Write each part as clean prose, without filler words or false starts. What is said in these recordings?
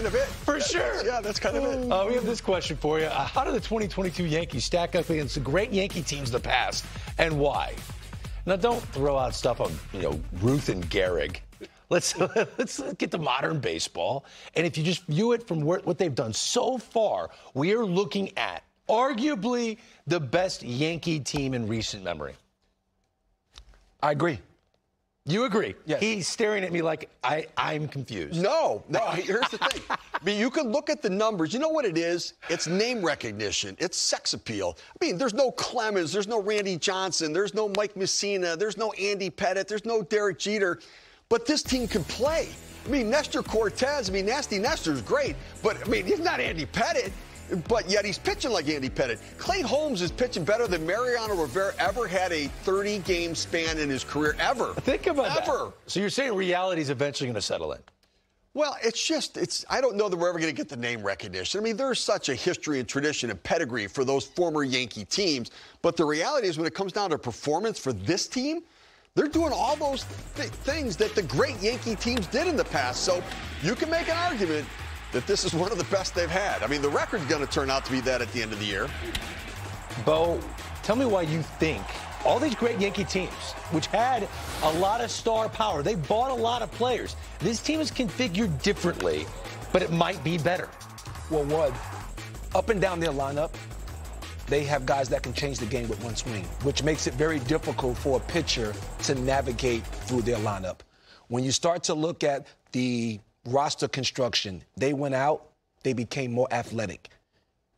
kind of it. For sure. Yeah, that's kind of it. We have this question for you. How do the 2022 Yankees stack up against the great Yankee teams of the past, and why? Now, don't throw out stuff on, Ruth and Gehrig. Let's get to modern baseball. And if you just view it from what they've done so far, we are looking at arguably the best Yankee team in recent memory. I agree. You agree? Yes. He's staring at me like I'm confused. No. Here's the thing. I mean, you can look at the numbers. You know what it is? It's name recognition. It's sex appeal. I mean, there's no Clemens. There's no Randy Johnson. There's no Mike Messina. There's no Andy Pettitte. There's no Derek Jeter. But this team can play. I mean, Nestor Cortez, Nasty Nestor's great. But, he's not Andy Pettitte. But yet he's pitching like Andy Pettitte. Clay Holmes is pitching better than Mariano Rivera ever had a 30-game span in his career, ever. Think about that. So you're saying reality is eventually going to settle in? Well, I don't know that we're ever going to get the name recognition. I mean, there's such a history and tradition and pedigree for those former Yankee teams. But the reality is when it comes down to performance for this team, they're doing all those things that the great Yankee teams did in the past. So you can make an argument that this is one of the best they've had. I mean, the record's going to turn out to be that at the end of the year. Bo, tell me why you think all these great Yankee teams, which had a lot of star power, they bought a lot of players. This team is configured differently, but it might be better. Well, one, up and down their lineup, they have guys that can change the game with one swing, which makes it very difficult for a pitcher to navigate through their lineup. When you start to look at the roster construction, they went out, they became more athletic.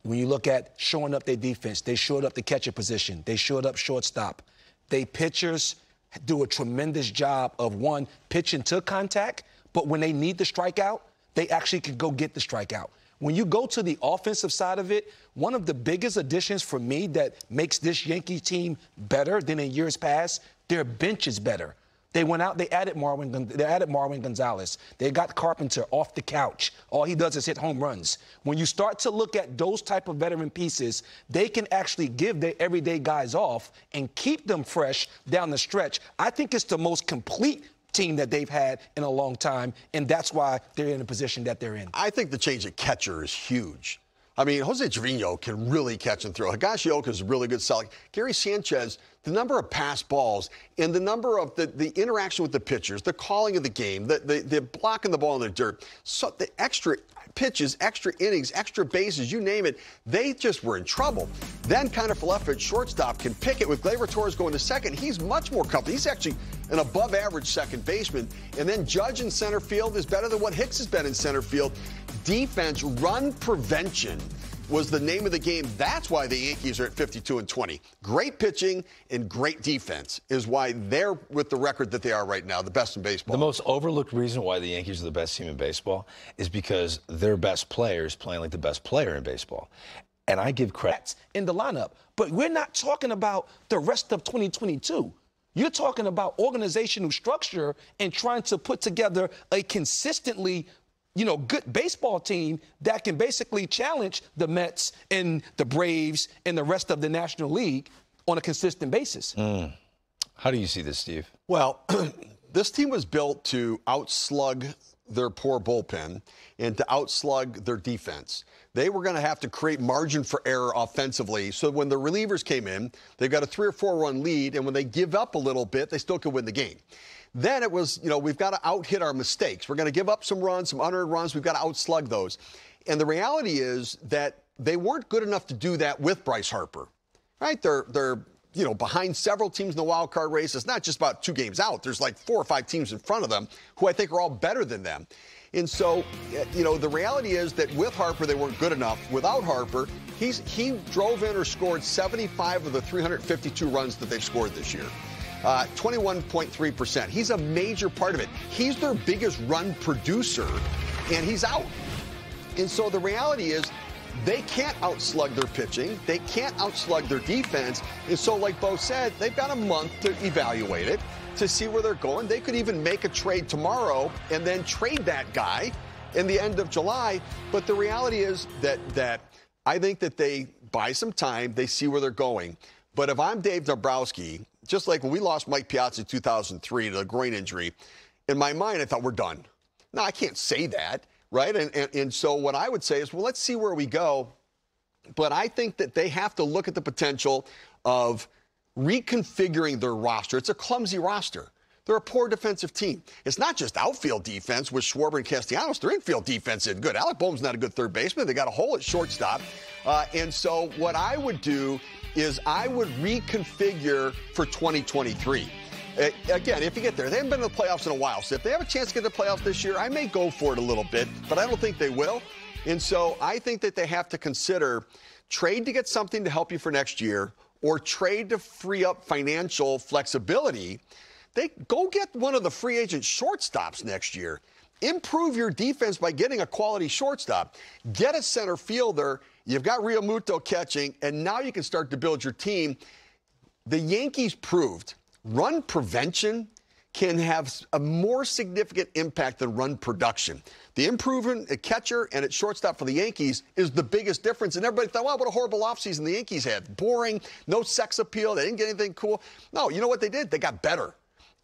When you look at showing up their defense, they showed up the catcher position, they showed up shortstop. They pitchers do a tremendous job of, one, pitching to contact, but when they need the strikeout, they actually can go get the strikeout. When you go to the offensive side of it, one of the biggest additions for me that makes this Yankee team better than in years past, their bench is better. They went out, they added Marwin Gonzalez. They got Carpenter off the couch. All he does is hit home runs. When you start to look at those type of veteran pieces, they can actually give their everyday guys off and keep them fresh down the stretch. I think it's the most complete team that they've had in a long time, and that's why they're in the position that they're in. I think the change at catcher is huge. I mean, Jose Trevino can really catch and throw. Higashioka is a really good solid. Gary Sanchez, the number of pass balls and the number of the interaction with the pitchers, the calling of the game, the blocking the ball in the dirt, so the extra pitches, extra innings, extra bases, you name it, they just were in trouble. Then Kiner-Falefa at shortstop can pick it with Gleyber Torres going to second. He's much more comfortable. He's actually an above-average second baseman. And then Judge in center field is better than what Hicks has been in center field. Defense, run prevention was the name of the game. That's why the Yankees are at 52-20. Great pitching and great defense is why they're with the record that they are right now, the best in baseball. The most overlooked reason why the Yankees are the best team in baseball is because their best player is playing like the best player in baseball. And I give credit in the lineup. But we're not talking about the rest of 2022. You're talking about organizational structure and trying to put together a consistently good baseball team that can basically challenge the Mets and the Braves and the rest of the National League on a consistent basis. How do you see this, Steve? Well, this team was built to outslug their poor bullpen and to outslug their defense. They were going to have to create margin for error offensively. So when the relievers came in, they got a 3 or 4 run lead, and when they give up a little bit, they still could win the game. Then it was, we've got to out-hit our mistakes. We're going to give up some runs, some unearned runs. We've got to outslug those. And the reality is that they weren't good enough to do that with Bryce Harper, right? They're behind several teams in the wild card race. It's not just about 2 games out. There's like 4 or 5 teams in front of them who I think are all better than them. And so, the reality is that with Harper, they weren't good enough. Without Harper, he drove in or scored 75 of the 352 runs that they've scored this year. 21.3%. He's a major part of it. He's their biggest run producer, and he's out. And so the reality is they can't outslug their pitching. They can't outslug their defense. And so, like Bo said, they've got a month to evaluate it, to see where they're going. They could even make a trade tomorrow and then trade that guy in the end of July. But the reality is that I think that they buy some time. They see where they're going. But if I'm Dave Dombrowski, just like when we lost Mike Piazza in 2003 to a groin injury, in my mind, I thought we're done. No, I can't say that. right? And so what I would say is, well, let's see where we go. But I think that they have to look at the potential of reconfiguring their roster. It's a clumsy roster. They're a poor defensive team. It's not just outfield defense with Schwarber and Castellanos. Their infield defense is good. Alec Bohm's not a good third baseman. They got a hole at shortstop. And so what I would do is I would reconfigure for 2023. Again, if you get there, they haven't been in the playoffs in a while. So if they have a chance to get to the playoffs this year, I may go for it a little bit, but I don't think they will. And so I think that they have to consider trade to get something to help you for next year or trade to free up financial flexibility. They go get one of the free agent shortstops next year. Improve your defense by getting a quality shortstop. Get a center fielder. You've got Real Muto catching, and now you can start to build your team. The Yankees proved run prevention can have a more significant impact than run production. The improvement at catcher and at shortstop for the Yankees is the biggest difference. And everybody thought, wow, what a horrible offseason the Yankees had. Boring, no sex appeal, they didn't get anything cool. No, you know what they did? They got better.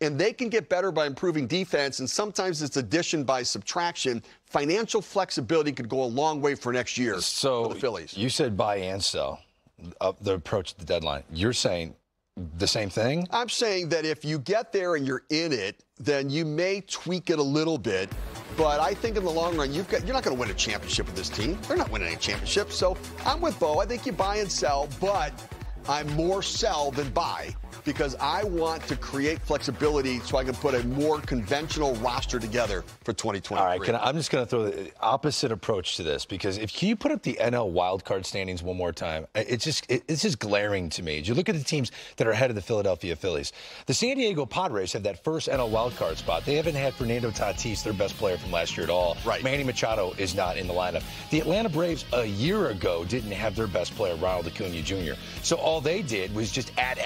And they can get better by improving defense, and sometimes it's addition by subtraction. Financial flexibility could go a long way for next year for the Phillies. You said buy and sell, the approach to the deadline. You're saying the same thing? I'm saying that if you get there and you're in it, then you may tweak it a little bit. But I think in the long run, you're not going to win a championship with this team. They're not winning any championships. So I'm with Bo. I think you buy and sell, but I'm more sell than buy, because I want to create flexibility so I can put a more conventional roster together for 2023. All right, I'm just going to throw the opposite approach to this, because can you put up the NL wildcard standings one more time? It's just glaring to me. As you look at the teams that are ahead of the Philadelphia Phillies, the San Diego Padres have that first NL wildcard spot. They haven't had Fernando Tatis, their best player from last year, at all. Right. Manny Machado is not in the lineup. The Atlanta Braves a year ago didn't have their best player, Ronald Acuna Jr. So all they did was just add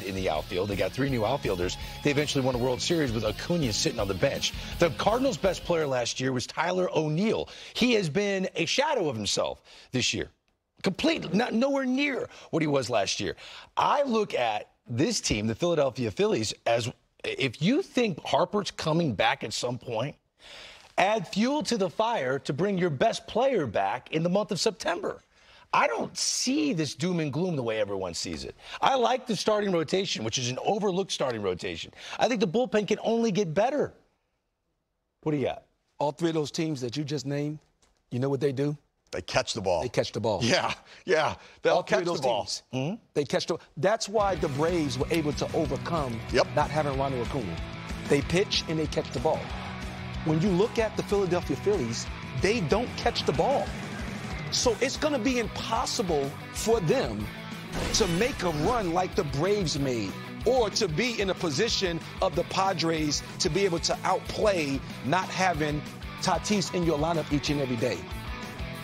in the outfield. They got 3 new outfielders. They eventually won a World Series with Acuna sitting on the bench. The Cardinals' best player last year was Tyler O'Neill. He has been a shadow of himself this year. Completely, nowhere near what he was last year. I look at this team, the Philadelphia Phillies, as if you think Harper's coming back at some point, add fuel to the fire to bring your best player back in the month of September. I don't see this doom and gloom the way everyone sees it. I like the starting rotation, which is an overlooked starting rotation. I think the bullpen can only get better. What do you got? All 3 of those teams that you just named, you know what they do? They catch the ball. They catch the ball. Yeah. They'll catch the ball. Mm-hmm. They catch the. That's why the Braves were able to overcome not having Ronald Acuna. They pitch and they catch the ball. When you look at the Philadelphia Phillies, they don't catch the ball. So it's going to be impossible for them to make a run like the Braves made, or to be in a position of the Padres to be able to outplay not having Tatis in your lineup each and every day.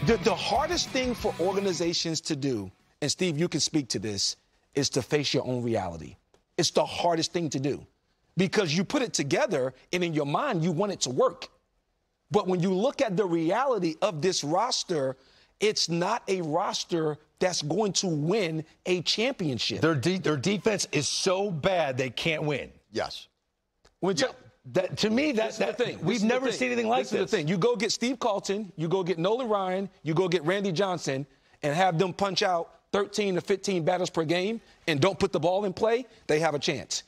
The hardest thing for organizations to do, and Steve, you can speak to this, is to face your own reality. It's the hardest thing to do, because you put it together and in your mind you want it to work. But when you look at the reality of this roster, it's not a roster that's going to win a championship. Their defense is so bad they can't win. Yes. To me, that's the thing. We've never seen anything like this. This is the thing. You go get Steve Carlton, you go get Nolan Ryan, you go get Randy Johnson, and have them punch out 13 to 15 batters per game and don't put the ball in play, they have a chance.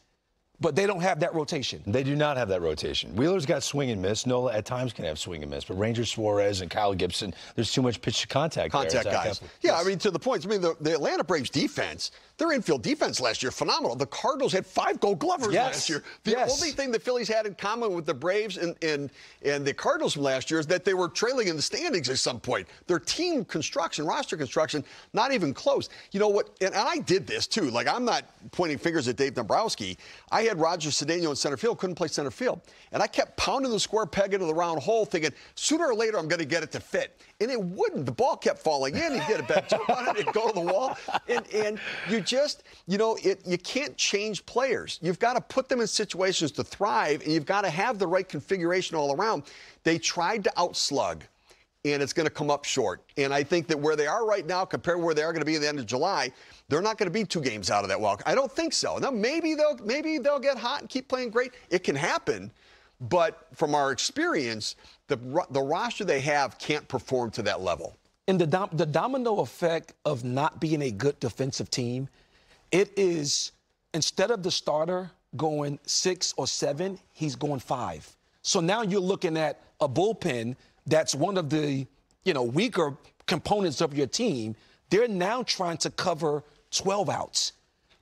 But they don't have that rotation. They do not have that rotation. Wheeler's got swing and miss. Nola at times can have swing and miss. But Ranger Suarez and Kyle Gibson, there's too much pitch to contact there. Guys. Yeah, I mean, to the point. I mean, the Atlanta Braves defense, their infield defense last year, phenomenal. The Cardinals had 5 Gold Glovers last year. The only thing the Phillies had in common with the Braves and the Cardinals from last year is that they were trailing in the standings at some point. Their team construction, roster construction, not even close. You know what? And I did this, too. Like, I'm not pointing fingers at Dave Dombrowski. I had Roger Cedeno in center field, couldn't play center field. And I kept pounding the square peg into the round hole, thinking, sooner or later I'm going to get it to fit. And it wouldn't. The ball kept falling in. He'd get a bad jump on it. It'd go to the wall. And you just, you can't change players. You've got to put them in situations to thrive, and you've got to have the right configuration all around. They tried to outslug, and it's going to come up short. And I think that where they are right now, compared to where they are going to be at the end of July, they're not going to be 2 games out of that wild card. I don't think so. Now, maybe they'll get hot and keep playing great. It can happen. But from our experience, the roster they have can't perform to that level. And the domino effect of not being a good defensive team, it is instead of the starter going 6 or 7, he's going 5. So now you're looking at a bullpen that's one of the, weaker components of your team. They're now trying to cover 12 outs.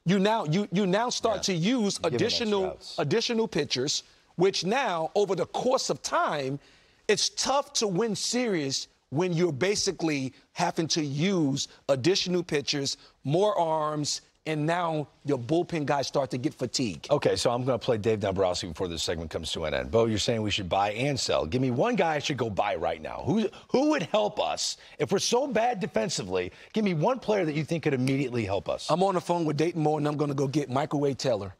You now start to use additional pitchers, which now over the course of time, it's tough to win series when you're basically having to use additional pitchers, more arms, and now your bullpen guys start to get fatigued. Okay, so I'm going to play Dave Dombrowski before this segment comes to an end. Bo, you're saying we should buy and sell. Give me one guy I should go buy right now. Who would help us? If we're so bad defensively, give me one player that you think could immediately help us. I'm on the phone with Dayton Moore, and I'm going to go get Microwave Taylor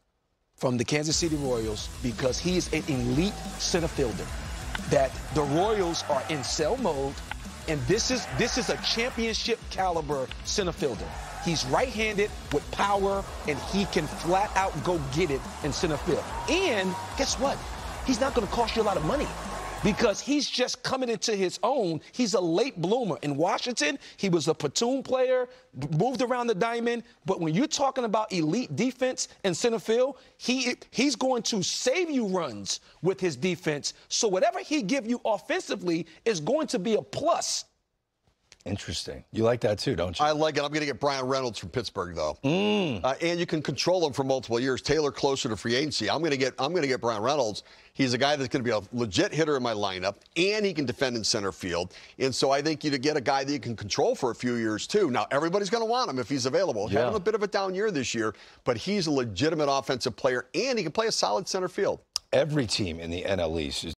from the Kansas City Royals because he is an elite center fielder. That the Royals are in sell mode, and this is a championship caliber center fielder. He's right-handed with power, and he can flat out go get it in center field. And guess what? He's not going to cost you a lot of money because he's just coming into his own. He's a late bloomer. In Washington, he was a platoon player, moved around the diamond. But when you're talking about elite defense in center field, he's going to save you runs with his defense. So whatever he give you offensively is going to be a plus. Interesting. You like that too, don't you? I like it. I'm going to get Brian Reynolds from Pittsburgh, though, and you can control him for multiple years. Taylor closer to free agency. I'm going to get Brian Reynolds. He's a guy that's going to be a legit hitter in my lineup, and he can defend in center field. And so I think you get a guy that you can control for a few years too. Now everybody's going to want him if he's available. Yeah. Having a bit of a down year this year, but he's a legitimate offensive player, and he can play a solid center field. Every team in the NL East is